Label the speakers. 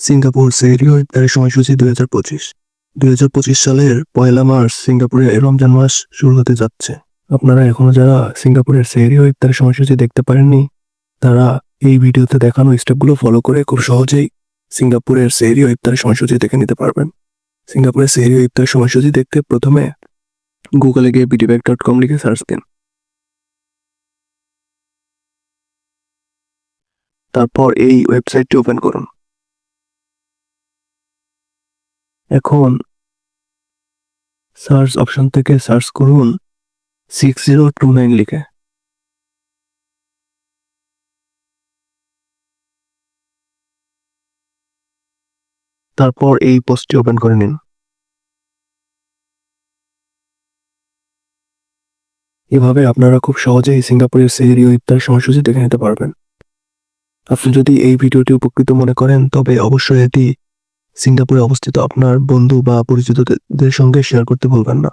Speaker 1: Singapore সেহরি ও ইফতারের সময়সূচি 2025 সালের 1 মার্চ সিঙ্গাপুরে রমজান মাস শুরু হতে যাচ্ছে। আপনারা এখনো যারা সিঙ্গাপুরের সেহরি ও ইফতারের সময়সূচি দেখতে পারেননি, তারা এই ভিডিওতে দেখানো স্টেপগুলো ফলো করে খুব সহজেই সিঙ্গাপুরের সেহরি ও ইফতারের সময়সূচি দেখে নিতে পারবেন। সিঙ্গাপুরের সেহরি ও ইফতারের সময়সূচি দেখতে প্রথমে গুগলে গিয়ে bdbag.com লিখে সার্চ দিন। তারপর এই ওয়েবসাইটটি ওপেন করুন। এখন সার্চ অপশন থেকে সার্চ করুন 6029 লিখে। তারপর এই পোস্টটি ওপেন করে নিন। এভাবে আপনারা খুব সহজেই সিঙ্গাপুরের সেহরি ও ইফতারের সময়সূচি দেখে নিতে পারবেন। আপনি যদি এই ভিডিওটি উপকৃত মনে করেন তবে অবশ্যই এটি সিঙ্গাপুরে অবস্থিত আপনার বন্ধু বা পরিচিতদের সঙ্গে শেয়ার করতে ভুলবেন না।